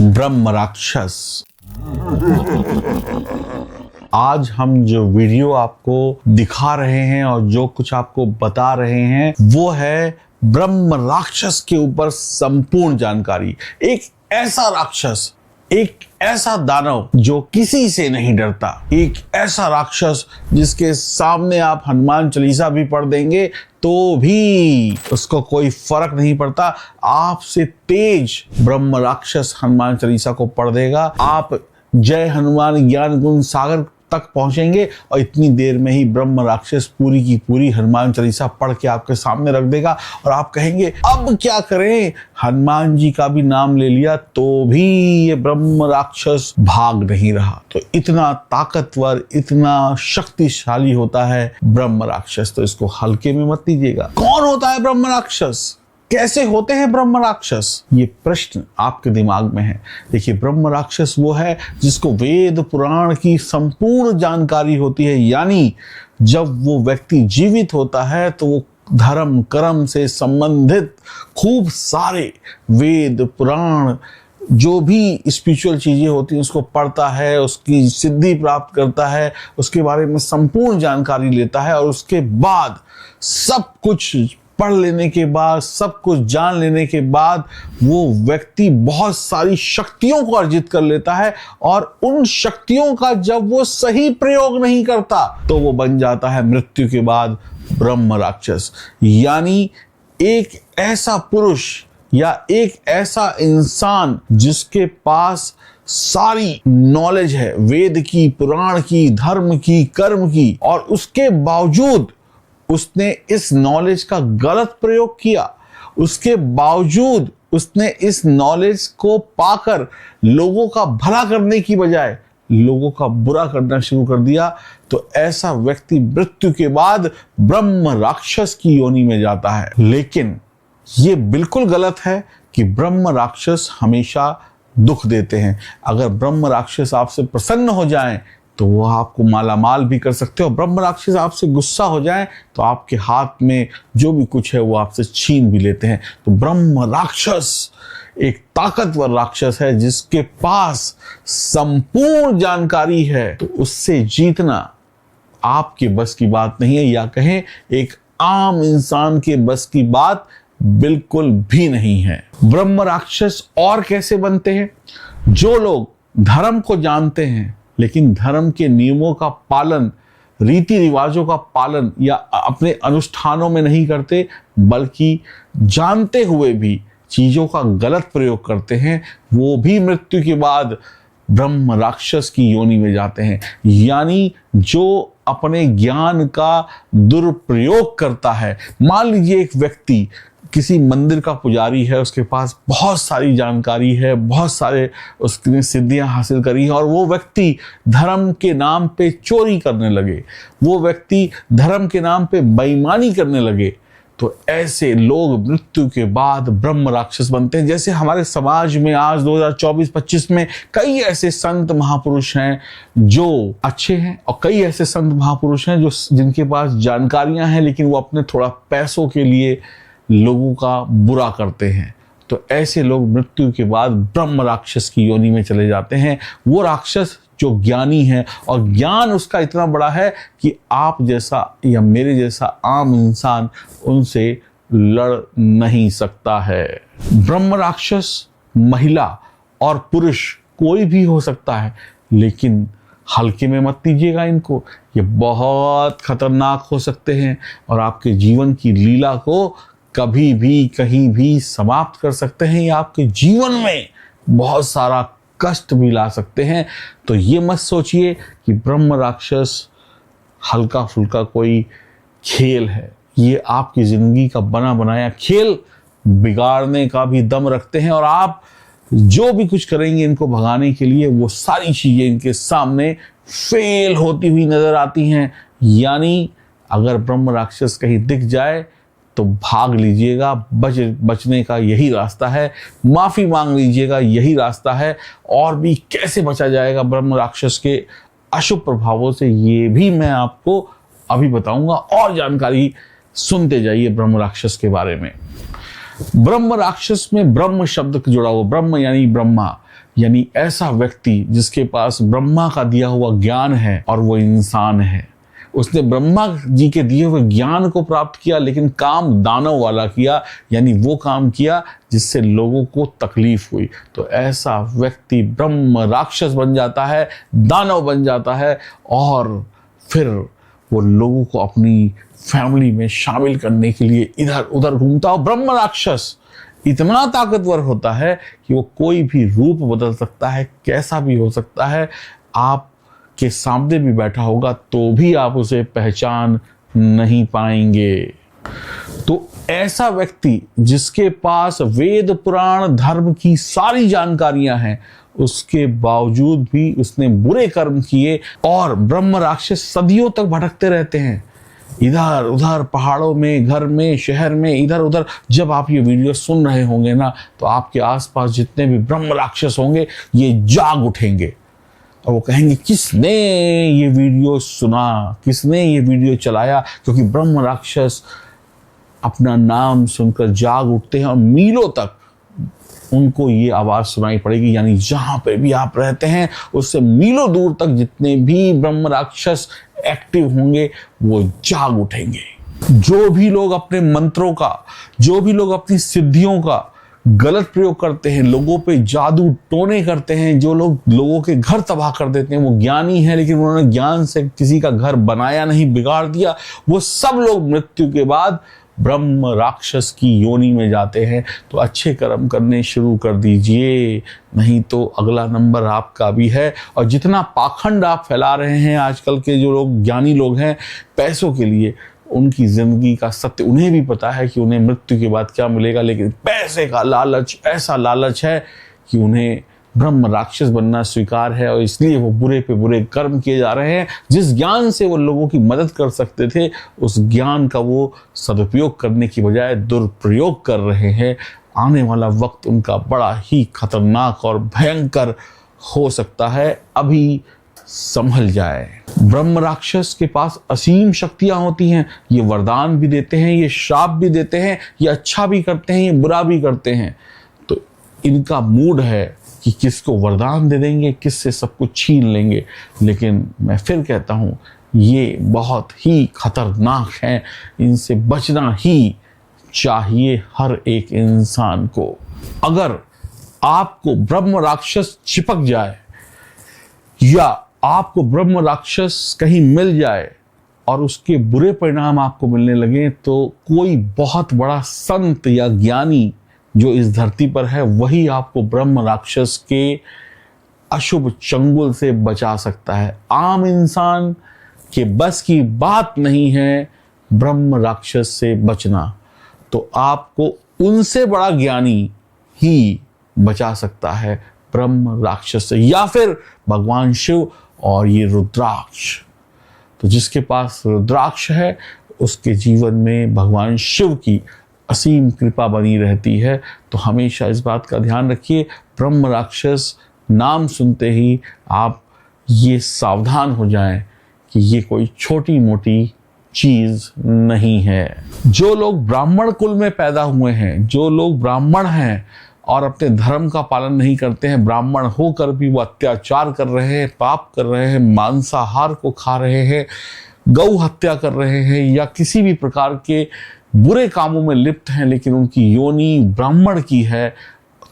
ब्रह्म राक्षस। आज हम जो वीडियो आपको दिखा रहे हैं और जो कुछ आपको बता रहे हैं वो है ब्रह्म राक्षस के ऊपर संपूर्ण जानकारी। एक ऐसा राक्षस, एक ऐसा दानव जो किसी से नहीं डरता, एक ऐसा राक्षस जिसके सामने आप हनुमान चालीसा भी पढ़ देंगे तो भी उसको कोई फर्क नहीं पड़ता। आपसे तेज ब्रह्म राक्षस हनुमान चालीसा को पढ़ देगा। आप जय हनुमान ज्ञान गुण सागर तक पहुंचेंगे और इतनी देर में ही ब्रह्म राक्षस पूरी की पूरी हनुमान चालीसा पढ़ के आपके सामने रख देगा और आप कहेंगे अब क्या करें, हनुमान जी का भी नाम ले लिया तो भी ये ब्रह्म राक्षस भाग नहीं रहा। तो इतना ताकतवर, इतना शक्तिशाली होता है ब्रह्म राक्षस, तो इसको हल्के में मत लीजिएगा। कौन होता है ब्रह्म राक्षस, कैसे होते हैं ब्रह्म राक्षस, ये प्रश्न आपके दिमाग में है। देखिए, ब्रह्म राक्षस वो है जिसको वेद पुराण की संपूर्ण जानकारी होती है। यानी जब वो व्यक्ति जीवित होता है तो वो धर्म कर्म से संबंधित खूब सारे वेद पुराण जो भी स्पिरिचुअल चीजें होती हैं उसको पढ़ता है, उसकी सिद्धि प्राप्त करता है, उसके बारे में संपूर्ण जानकारी लेता है और उसके बाद सब कुछ पढ़ लेने के बाद, सब कुछ जान लेने के बाद वो व्यक्ति बहुत सारी शक्तियों को अर्जित कर लेता है और उन शक्तियों का जब वो सही प्रयोग नहीं करता तो वो बन जाता है मृत्यु के बाद ब्रह्म राक्षस। यानी एक ऐसा पुरुष या एक ऐसा इंसान जिसके पास सारी नॉलेज है वेद की, पुराण की, धर्म की, कर्म की, और उसके बावजूद उसने इस नॉलेज का गलत प्रयोग किया, उसके बावजूद उसने इस नॉलेज को पाकर लोगों का भला करने की बजाय लोगों का बुरा करना शुरू कर दिया, तो ऐसा व्यक्ति मृत्यु के बाद ब्रह्म राक्षस की योनि में जाता है। लेकिन ये बिल्कुल गलत है कि ब्रह्म राक्षस हमेशा दुख देते हैं। अगर ब्रह्म राक्षस आपसे प्रसन्न हो जाएं तो वो आपको मालामाल भी कर सकते हो। ब्रह्म राक्षस आपसे गुस्सा हो जाए तो आपके हाथ में जो भी कुछ है वो आपसे छीन भी लेते हैं। तो ब्रह्म राक्षस एक ताकतवर राक्षस है जिसके पास संपूर्ण जानकारी है, तो उससे जीतना आपके बस की बात नहीं है, या कहें एक आम इंसान के बस की बात बिल्कुल भी नहीं है। ब्रह्म राक्षस और कैसे बनते हैं? जो लोग धर्म को जानते हैं लेकिन धर्म के नियमों का पालन, रीति रिवाजों का पालन या अपने अनुष्ठानों में नहीं करते, बल्कि जानते हुए भी चीजों का गलत प्रयोग करते हैं, वो भी मृत्यु के बाद ब्रह्म राक्षस की योनि में जाते हैं। यानी जो अपने ज्ञान का दुरुपयोग करता है। मान लीजिए एक व्यक्ति किसी मंदिर का पुजारी है, उसके पास बहुत सारी जानकारी है, बहुत सारे उसने सिद्धियां हासिल करी है, और वो व्यक्ति धर्म के नाम पे चोरी करने लगे, वो व्यक्ति धर्म के नाम पे बेईमानी करने लगे, तो ऐसे लोग मृत्यु के बाद ब्रह्म राक्षस बनते हैं। जैसे हमारे समाज में आज 2024-25 में कई ऐसे संत महापुरुष हैं जो अच्छे हैं और कई ऐसे संत महापुरुष हैं जो जिनके पास जानकारियां हैं लेकिन वो अपने थोड़ा पैसों के लिए लोगों का बुरा करते हैं। तो ऐसे लोग मृत्यु के बाद ब्रह्म राक्षस की योनि में चले जाते हैं। वो राक्षस जो ज्ञानी है और ज्ञान उसका इतना बड़ा है कि आप जैसा या मेरे जैसा आम इंसान उनसे लड़ नहीं सकता है। ब्रह्म राक्षस महिला और पुरुष कोई भी हो सकता है, लेकिन हल्के में मत लीजिएगा इनको। ये बहुत खतरनाक हो सकते हैं और आपके जीवन की लीला को कभी भी कहीं भी समाप्त कर सकते हैं, या आपके जीवन में बहुत सारा कष्ट भी ला सकते हैं। तो ये मत सोचिए कि ब्रह्म राक्षस हल्का फुल्का कोई खेल है। ये आपकी जिंदगी का बना बनाया खेल बिगाड़ने का भी दम रखते हैं, और आप जो भी कुछ करेंगे इनको भगाने के लिए वो सारी चीजें इनके सामने फेल होती हुई नजर आती हैं। यानी अगर ब्रह्म राक्षस कहीं दिख जाए तो भाग लीजिएगा, बचने का यही रास्ता है, माफी मांग लीजिएगा, यही रास्ता है। और भी कैसे बचा जाएगा ब्रह्म राक्षस के अशुभ प्रभावों से, ये भी मैं आपको अभी बताऊंगा। और जानकारी सुनते जाइए ब्रह्म राक्षस के बारे में। ब्रह्म राक्षस में ब्रह्म शब्द जुड़ा हुआ, ब्रह्म यानी ब्रह्मा, यानी ऐसा व्यक्ति जिसके पास ब्रह्मा का दिया हुआ ज्ञान है और वो इंसान है। उसने ब्रह्मा जी के दिए हुए ज्ञान को प्राप्त किया, लेकिन काम दानव वाला किया, यानी वो काम किया जिससे लोगों को तकलीफ हुई। तो ऐसा व्यक्ति ब्रह्म राक्षस बन जाता है, दानव बन जाता है, और फिर वो लोगों को अपनी फैमिली में शामिल करने के लिए इधर उधर घूमता है। ब्रह्म राक्षस इतना ताकतवर होता है कि वो कोई भी रूप बदल सकता है, कैसा भी हो सकता है। आप के सामने भी बैठा होगा तो भी आप उसे पहचान नहीं पाएंगे। तो ऐसा व्यक्ति जिसके पास वेद पुराण धर्म की सारी जानकारियां हैं, उसके बावजूद भी उसने बुरे कर्म किए, और ब्रह्म राक्षस सदियों तक भटकते रहते हैं इधर उधर, पहाड़ों में, घर में, शहर में, इधर उधर। जब आप ये वीडियो सुन रहे होंगे ना, तो आपके आसपास जितने भी ब्रह्म राक्षस होंगे ये जाग उठेंगे और वो कहेंगे किसने ये वीडियो सुना, किसने ये वीडियो चलाया। क्योंकि ब्रह्म राक्षस अपना नाम सुनकर जाग उठते हैं और मीलों तक उनको ये आवाज सुनाई पड़ेगी। यानी जहां पे भी आप रहते हैं उससे मीलों दूर तक जितने भी ब्रह्म राक्षस एक्टिव होंगे वो जाग उठेंगे। जो भी लोग अपने मंत्रों का, जो भी लोग अपनी सिद्धियों का गलत प्रयोग करते हैं, लोगों पे जादू टोने करते हैं, जो लोग लोगों के घर तबाह कर देते हैं, वो ज्ञानी है लेकिन उन्होंने ज्ञान से किसी का घर बनाया नहीं, बिगाड़ दिया, वो सब लोग मृत्यु के बाद ब्रह्म राक्षस की योनि में जाते हैं। तो अच्छे कर्म करने शुरू कर दीजिए, नहीं तो अगला नंबर आपका भी है। और जितना पाखंड आप फैला रहे हैं, आजकल के जो लोग ज्ञानी लोग हैं पैसों के लिए, उनकी जिंदगी का सत्य उन्हें भी पता है कि उन्हें मृत्यु के बाद क्या मिलेगा, लेकिन पैसे का लालच ऐसा लालच है कि उन्हें ब्रह्म राक्षस बनना स्वीकार है, और इसलिए वो बुरे पे बुरे कर्म किए जा रहे हैं। जिस ज्ञान से वो लोगों की मदद कर सकते थे, उस ज्ञान का वो सदुपयोग करने की बजाय दुरुपयोग कर रहे हैं। आने वाला वक्त उनका बड़ा ही खतरनाक और भयंकर हो सकता है, अभी संभल जाए। ब्रह्म राक्षस के पास असीम शक्तियां होती हैं, ये वरदान भी देते हैं, ये श्राप भी देते हैं, ये अच्छा भी करते हैं, ये बुरा भी करते हैं। तो इनका मूड है कि किसको वरदान दे देंगे, किससे सब कुछ छीन लेंगे। लेकिन मैं फिर कहता हूं, ये बहुत ही खतरनाक है, इनसे बचना ही चाहिए हर एक इंसान को। अगर आपको ब्रह्म राक्षस चिपक जाए या आपको ब्रह्म राक्षस कहीं मिल जाए और उसके बुरे परिणाम आपको मिलने लगे, तो कोई बहुत बड़ा संत या ज्ञानी जो इस धरती पर है, वही आपको ब्रह्म राक्षस के अशुभ चंगुल से बचा सकता है। आम इंसान के बस की बात नहीं है ब्रह्म राक्षस से बचना। तो आपको उनसे बड़ा ज्ञानी ही बचा सकता है ब्रह्म राक्षस से, या फिर भगवान शिव और ये रुद्राक्ष। तो जिसके पास रुद्राक्ष है उसके जीवन में भगवान शिव की असीम कृपा बनी रहती है। तो हमेशा इस बात का ध्यान रखिए, ब्रह्म राक्षस नाम सुनते ही आप ये सावधान हो जाएं कि ये कोई छोटी मोटी चीज नहीं है। जो लोग ब्राह्मण कुल में पैदा हुए हैं, जो लोग ब्राह्मण हैं और अपने धर्म का पालन नहीं करते हैं, ब्राह्मण होकर भी वो अत्याचार कर रहे हैं, पाप कर रहे हैं, मांसाहार को खा रहे हैं, गौ हत्या कर रहे हैं, या किसी भी प्रकार के बुरे कामों में लिप्त हैं, लेकिन उनकी योनि ब्राह्मण की है,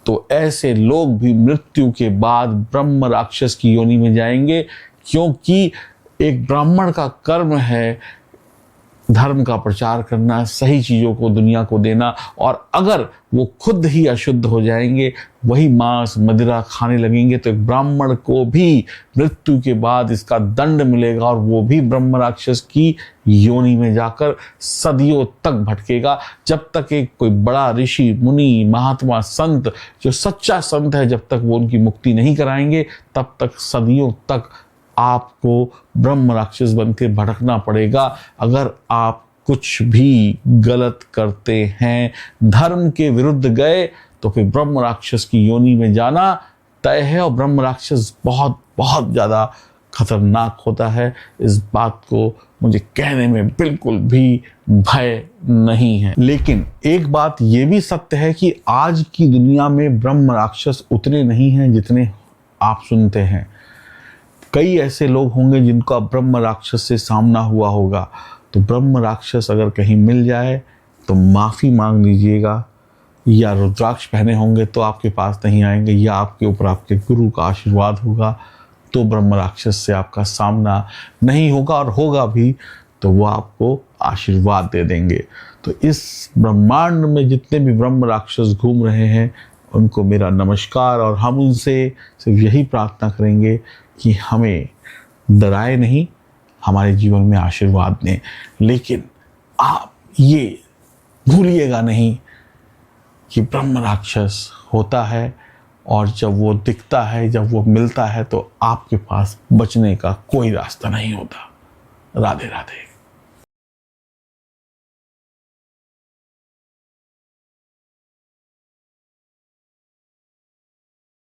तो ऐसे लोग भी मृत्यु के बाद ब्रह्म राक्षस की योनि में जाएंगे। क्योंकि एक ब्राह्मण का कर्म है धर्म का प्रचार करना, सही चीजों को दुनिया को देना, और अगर वो खुद ही अशुद्ध हो जाएंगे, वही मांस मदिरा खाने लगेंगे, तो एक ब्राह्मण को भी मृत्यु के बाद इसका दंड मिलेगा और वो भी ब्रह्म राक्षस की योनि में जाकर सदियों तक भटकेगा। जब तक एक कोई बड़ा ऋषि मुनि महात्मा संत, जो सच्चा संत है, जब तक वो उनकी मुक्ति नहीं कराएंगे, तब तक सदियों तक आपको ब्रह्म राक्षस बनकर भटकना पड़ेगा। अगर आप कुछ भी गलत करते हैं, धर्म के विरुद्ध गए, तो फिर ब्रह्म राक्षस की योनि में जाना तय है। और ब्रह्म राक्षस बहुत बहुत ज्यादा खतरनाक होता है, इस बात को मुझे कहने में बिल्कुल भी भय नहीं है। लेकिन एक बात ये भी सत्य है कि आज की दुनिया में ब्रह्म राक्षस उतने नहीं हैं जितने आप सुनते हैं। कई ऐसे लोग होंगे जिनका ब्रह्म राक्षस से सामना हुआ होगा। तो ब्रह्म राक्षस अगर कहीं मिल जाए तो माफ़ी मांग लीजिएगा, या रुद्राक्ष पहने होंगे तो आपके पास नहीं आएंगे, या आपके ऊपर आपके गुरु का आशीर्वाद होगा तो ब्रह्म राक्षस से आपका सामना नहीं होगा, और होगा भी तो वो आपको आशीर्वाद दे देंगे। तो इस ब्रह्मांड में जितने भी ब्रह्म राक्षस घूम रहे हैं उनको मेरा नमस्कार, और हम उनसे सिर्फ यही प्रार्थना करेंगे कि हमें डराए नहीं, हमारे जीवन में आशीर्वाद दें। लेकिन आप ये भूलिएगा नहीं कि ब्रह्म राक्षस होता है, और जब वो दिखता है, जब वो मिलता है तो आपके पास बचने का कोई रास्ता नहीं होता। राधे राधे।